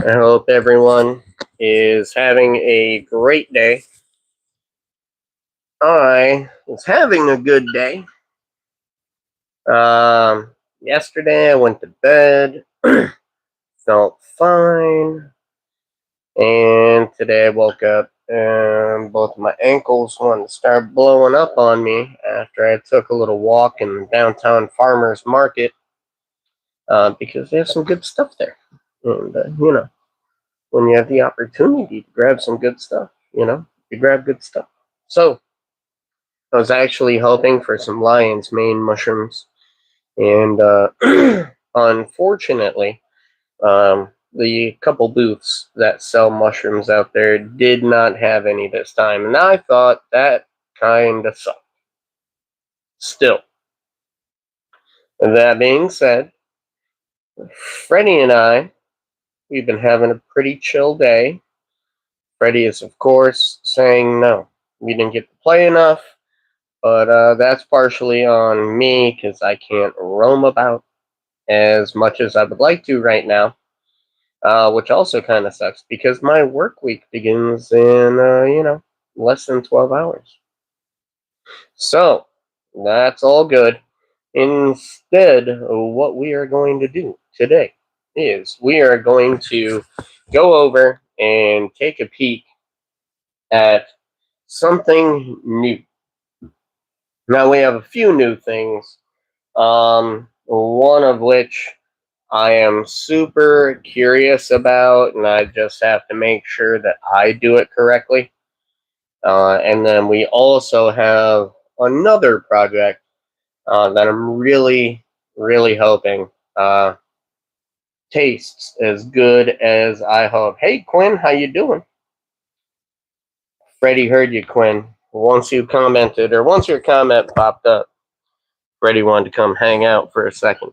I hope everyone is having a great day. I was having a good day. Yesterday I went to bed, felt fine, and today I woke up and both my ankles wanted to start blowing up on me after I took a little walk in the downtown farmers market because there's some good stuff there. And, when you have the opportunity to grab some good stuff, you grab good stuff. So I was actually hoping for some lion's mane mushrooms, and unfortunately, the couple booths that sell mushrooms out there did not have any this time, and I thought that kind of sucked. Still, that being said, Freddy and we've been having a pretty chill day. Freddy is, of course, saying no. We didn't get to play enough, but that's partially on me because I can't roam about as much as I would like to right now, which also kind of sucks because my work week begins in, less than 12 hours. So that's all good. Instead, what we are going to do today is we are going to go over and take a peek at something new. Now we have a few new things. One of which I am super curious about, and I just have to make sure that I do it correctly. And then we also have another project that I'm really, really hoping tastes as good as I hope. Hey, Quinn, how you doing? Freddie heard you, Quinn. Once you commented, or once your comment popped up, Freddie wanted to come hang out for a second.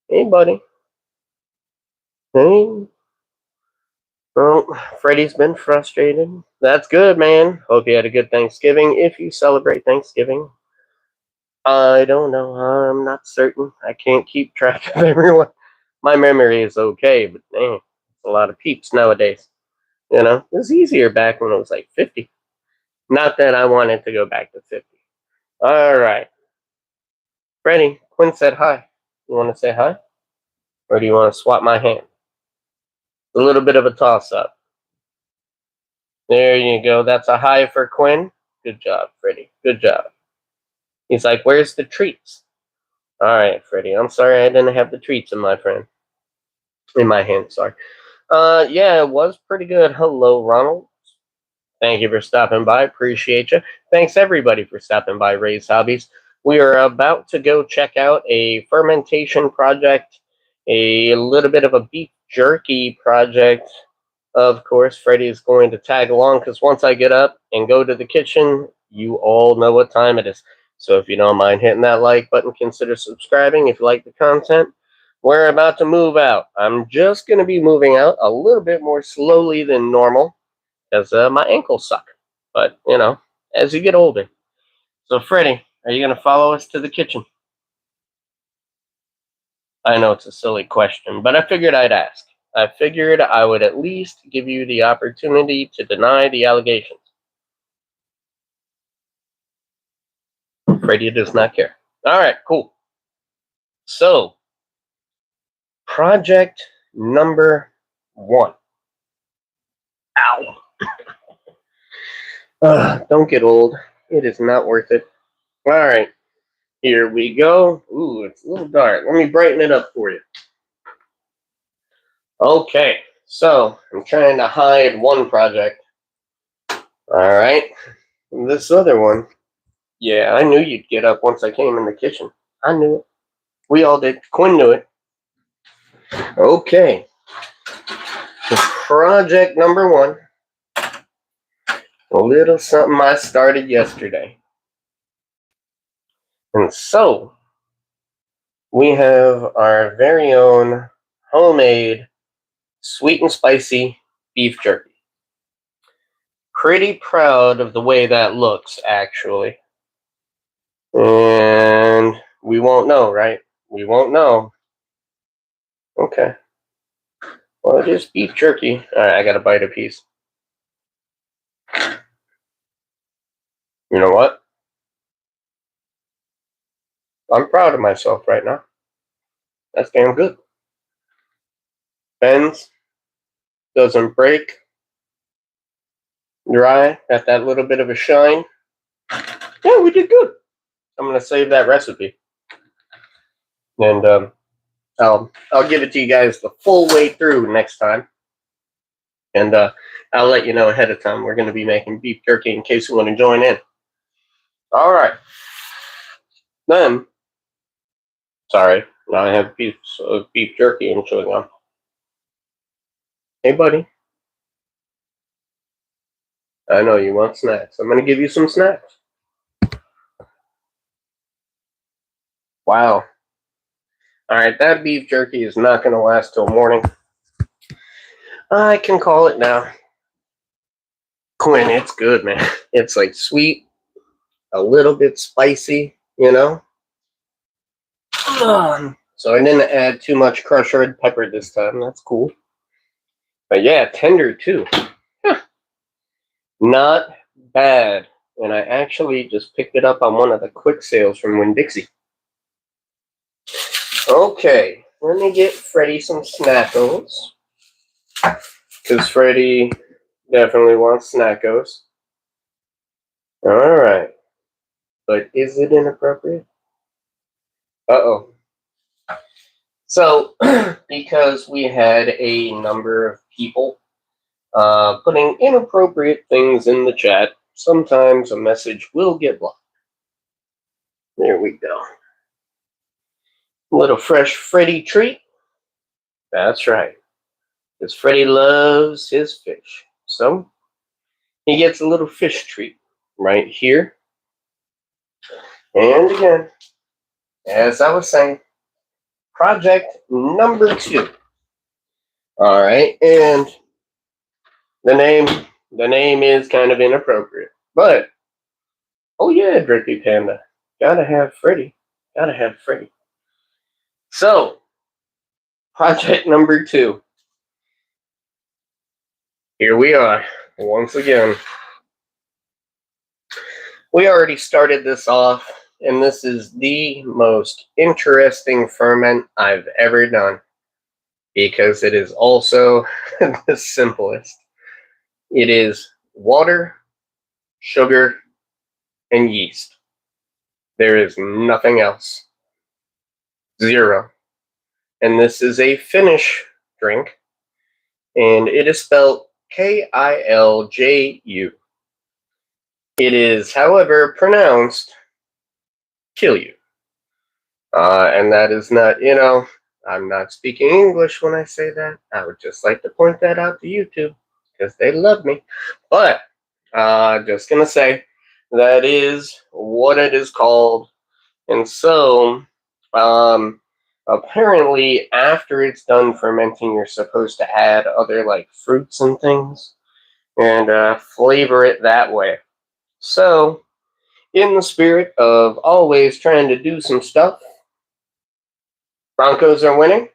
Hey, buddy. Hey. Well, Freddie's been frustrated. That's good, man. Hope you had a good Thanksgiving. If you celebrate Thanksgiving, I don't know. I'm not certain. I can't keep track of everyone. My memory is okay, but man, it's a lot of peeps nowadays. It was easier back when it was like 50. Not that I wanted to go back to 50. All right. Freddie, Quinn said hi. You want to say hi? Or do you want to swap my hand? A little bit of a toss up. There you go. That's a hi for Quinn. Good job, Freddie. Good job. He's like, where's the treats? All right, Freddie. I'm sorry I didn't have the treats in my hand. Sorry. Yeah, it was pretty good. Hello, Ronald. Thank you for stopping by. Appreciate you. Thanks everybody for stopping by Ray's Hobbies. We are about to go check out a fermentation project, a little bit of a beef jerky project. Of course, Freddie is going to tag along because once I get up and go to the kitchen, you all know what time it is. So if you don't mind hitting that like button, consider subscribing if you like the content. We're about to move out. I'm just going to be moving out a little bit more slowly than normal because my ankles suck. But, as you get older. So, Freddie, are you going to follow us to the kitchen? I know it's a silly question, but I figured I'd ask. I figured I would at least give you the opportunity to deny the allegations. Freddie does not care. All right, cool. So, project number 1. Ow. Don't get old. It is not worth it. All right, here we go. Ooh, it's a little dark. Let me brighten it up for you. Okay, so I'm trying to hide one project. All right, this other one. Yeah, I knew you'd get up once I came in the kitchen. I knew it. We all did. Quinn knew it. Okay. Project number 1. A little something I started yesterday. And so, we have our very own homemade sweet and spicy beef jerky. Pretty proud of the way that looks, actually. And we won't know, right? We won't know. Okay. Well, it is beef jerky. Alright, I gotta bite a piece. You know what? I'm proud of myself right now. That's damn good. Bends, doesn't break, dry, got that little bit of a shine. Yeah, we did good. I'm gonna save that recipe, and I'll give it to you guys the full way through next time, and I'll let you know ahead of time. We're gonna be making beef jerky in case you want to join in. All right, then. Sorry, now I have a piece of beef jerky I'm chewing on. Hey, buddy. I know you want snacks. I'm gonna give you some snacks. Wow. All right, that beef jerky is not gonna last till morning. I can call it now. Quinn, it's good, man. It's like sweet, a little bit spicy, you know? So I didn't add too much crushed red pepper this time. That's cool. But yeah, tender too. Huh. Not bad. And I actually just picked it up on one of the quick sales from Winn-Dixie. Okay, let me get Freddy some snackos. Because Freddy definitely wants snackos. Alright. But is it inappropriate? Uh-oh. So, because we had a number of people putting inappropriate things in the chat, sometimes a message will get blocked. There we go. A little fresh Freddy treat. That's right. Because Freddy loves his fish. So, he gets a little fish treat right here. And again, as I was saying, project number 2. All right, and the name is kind of inappropriate, but oh yeah, Drippy Panda, gotta have Freddy, gotta have Freddy. So, project number 2. Here we are once again. We already started this off, and this is the most interesting ferment I've ever done because it is also the simplest. It is water, sugar, and yeast. There is nothing else. Zero. And this is a Finnish drink, and it is spelled Kilju. It is, however, pronounced Kilju. And that is not, I'm not speaking English when I say that. I would just like to point that out to YouTube because they love me. But, just gonna say, that is what it is called. And so, apparently, after it's done fermenting, you're supposed to add other like fruits and things and flavor it that way. So, in the spirit of always trying to do some stuff, Broncos are winning.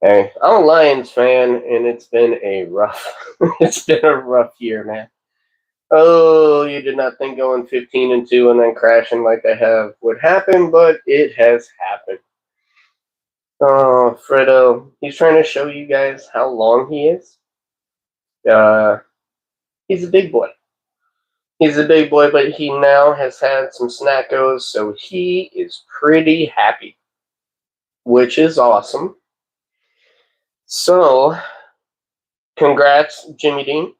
Hey, I'm a Lions fan, and it's been a rough year, man. Oh, you did not think going 15-2 and then crashing like they have would happen, but it has happened. Oh, Fredo, he's trying to show you guys how long he is. He's a big boy. He's a big boy, but he now has had some snackos, so he is pretty happy, which is awesome. So, congrats, Jimmy Dean.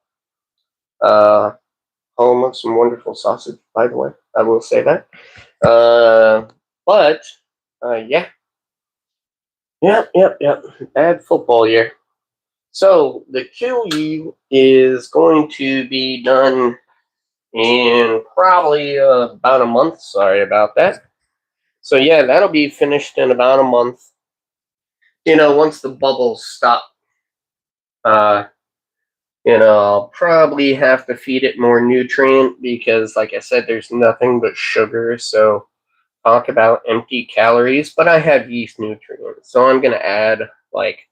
Home of some wonderful sausage, by the way. I will say that. But, yeah. Yep. Bad football year. So, the QU is going to be done in probably about a month. Sorry about that. So, yeah, that'll be finished in about a month. Once the bubbles stop, I'll probably have to feed it more nutrient because, like I said, there's nothing but sugar. So, talk about empty calories, but I have yeast nutrients. So, I'm going to add, like,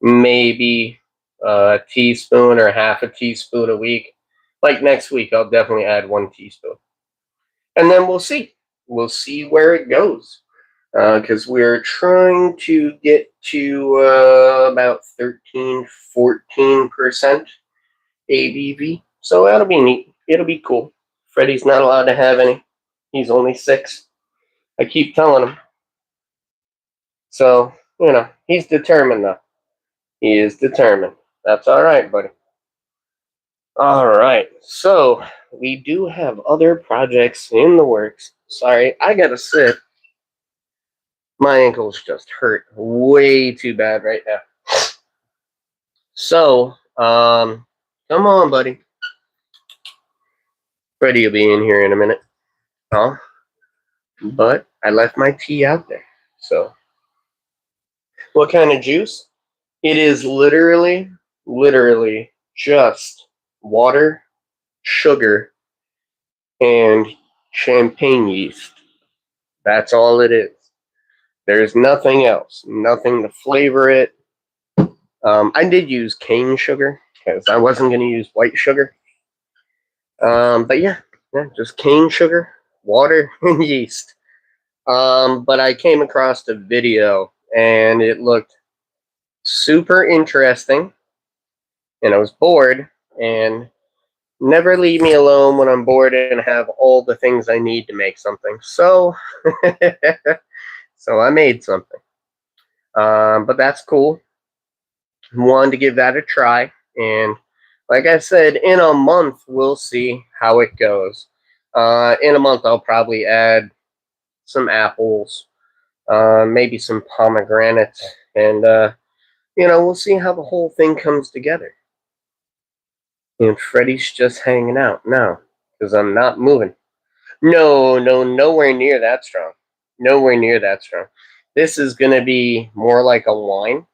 maybe a teaspoon or half a teaspoon a week. Like next week, I'll definitely add 1 teaspoon. And then we'll see. We'll see where it goes. Because we're trying to get to about 13, 14% ABV. So that'll be neat. It'll be cool. Freddy's not allowed to have any. He's only 6. I keep telling him. So, he's determined though. He is determined. That's all right, buddy. All right. So, we do have other projects in the works. Sorry, I gotta sit. My ankles just hurt way too bad right now. So, come on, buddy. Freddy will be in here in a minute. Huh? But I left my tea out there. So, what kind of juice? It is literally just water, sugar, and champagne yeast. That's all it is. There's nothing else. Nothing to flavor it. I did use cane sugar because I wasn't going to use white sugar. But yeah, just cane sugar, water, and yeast. But I came across a video and it looked super interesting, and I was bored. And never leave me alone when I'm bored and have all the things I need to make something. So, so I made something. But that's cool. Wanted to give that a try, and like I said, in a month we'll see how it goes. In a month I'll probably add some apples, maybe some pomegranates, and we'll see how the whole thing comes together. And Freddy's just hanging out now because I'm not moving. No, nowhere near that strong. Nowhere near that strong. This is gonna be more like a wine.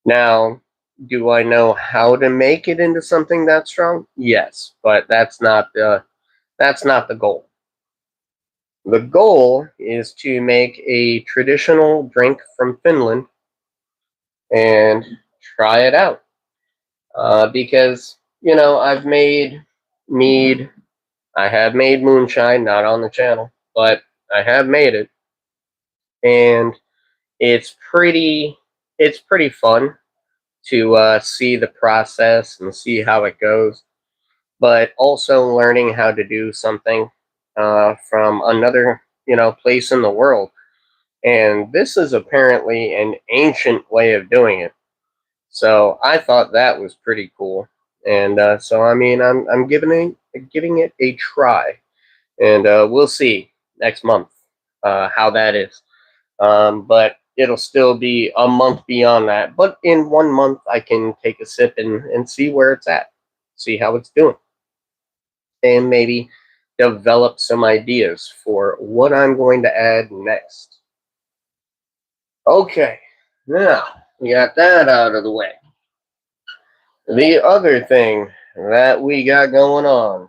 Now, do I know how to make it into something that strong? Yes, but that's not the goal. The goal is to make a traditional drink from Finland and try it out. Because I've made mead, I have made moonshine, not on the channel, but I have made it, and it's pretty fun to see the process and see how it goes, but also learning how to do something from another place in the world. And this is apparently an ancient way of doing it. So I thought that was pretty cool. And so I mean, I'm giving it a try, and we'll see next month how that is. But it'll still be a month beyond that. But in 1 month, I can take a sip and see where it's at, see how it's doing, and maybe develop some ideas for what I'm going to add next. Okay, now we got that out of the way. The other thing that we got going on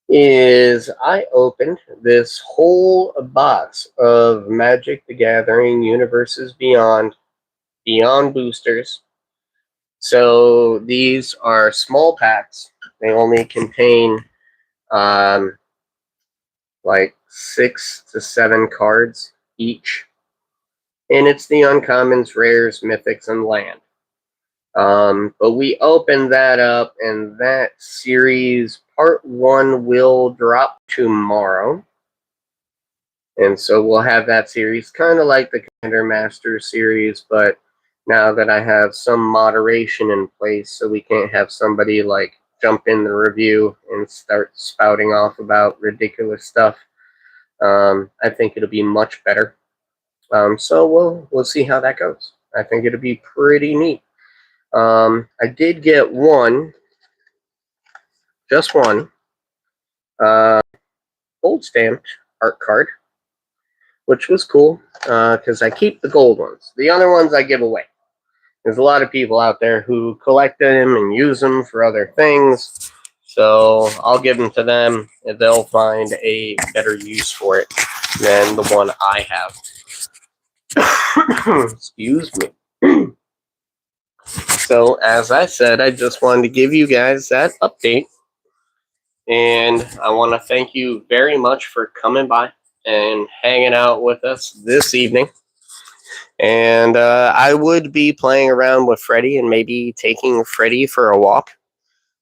is I opened this whole box of Magic the Gathering Universes Beyond boosters. So these are small packs. They only contain like 6 to 7 cards each. And it's the uncommons, rares, mythics, and land. But we opened that up, and that series part 1 will drop tomorrow. And so we'll have that series, kind of like the Commander Master series, but now that I have some moderation in place, so we can't have somebody like jump in the review and start spouting off about ridiculous stuff. I think it'll be much better. So we'll see how that goes. I think it'll be pretty neat. I did get just one, gold stamped art card, which was cool because I keep the gold ones. The other ones I give away. There's a lot of people out there who collect them and use them for other things. So I'll give them to them, and they'll find a better use for it than the one I have. Excuse me. So, as I said, I just wanted to give you guys that update. And I want to thank you very much for coming by and hanging out with us this evening. And I would be playing around with Freddy and maybe taking Freddy for a walk.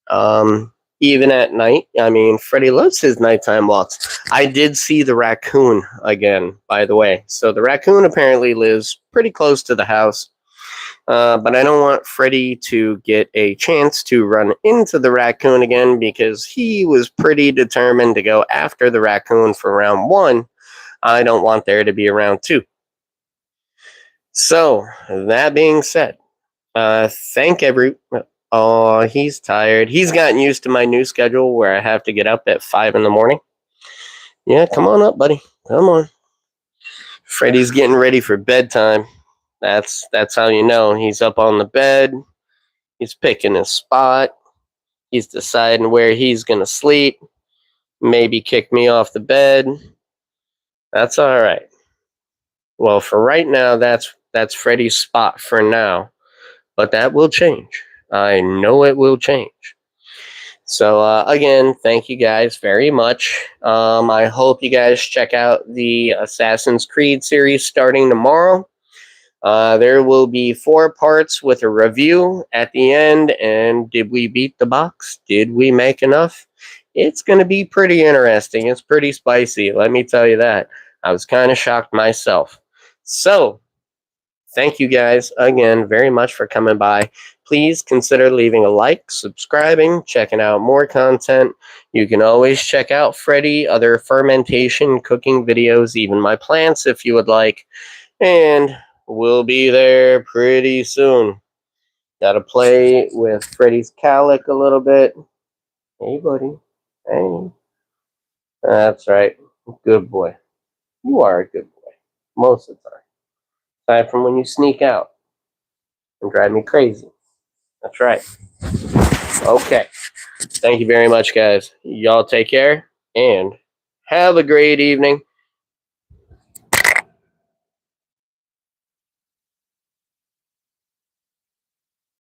Um, Even at night. I mean, Freddy loves his nighttime walks. I did see the raccoon again, by the way. So the raccoon apparently lives pretty close to the house. But I don't want Freddy to get a chance to run into the raccoon again because he was pretty determined to go after the raccoon for round one. I don't want there to be a round two. So, that being said, thank every. Oh, he's tired. He's gotten used to my new schedule where I have to get up at 5 in the morning. Yeah, come on up, buddy. Come on. Freddy's getting ready for bedtime. That's how you know he's up on the bed. He's picking his spot. He's deciding where he's gonna sleep. Maybe kick me off the bed. That's all right. Well, for right now, that's Freddy's spot for now. But that will change. I know it will change. So again, thank you guys very much. I hope you guys check out the Assassin's Creed series starting tomorrow. There will be 4 parts with a review at the end. And did we beat the box? Did we make enough? It's going to be pretty interesting. It's pretty spicy. Let me tell you that. I was kind of shocked myself. So, thank you guys again very much for coming by. Please consider leaving a like, subscribing, checking out more content. You can always check out Freddy, other fermentation, cooking videos, even my plants if you would like. And we'll be there pretty soon. Gotta play with Freddy's calic a little bit. Hey, buddy. Hey. That's right. Good boy. You are a good boy. Most of the time. Aside from when you sneak out and drive me crazy. That's right. Okay. Thank you very much, guys. Y'all take care and have a great evening.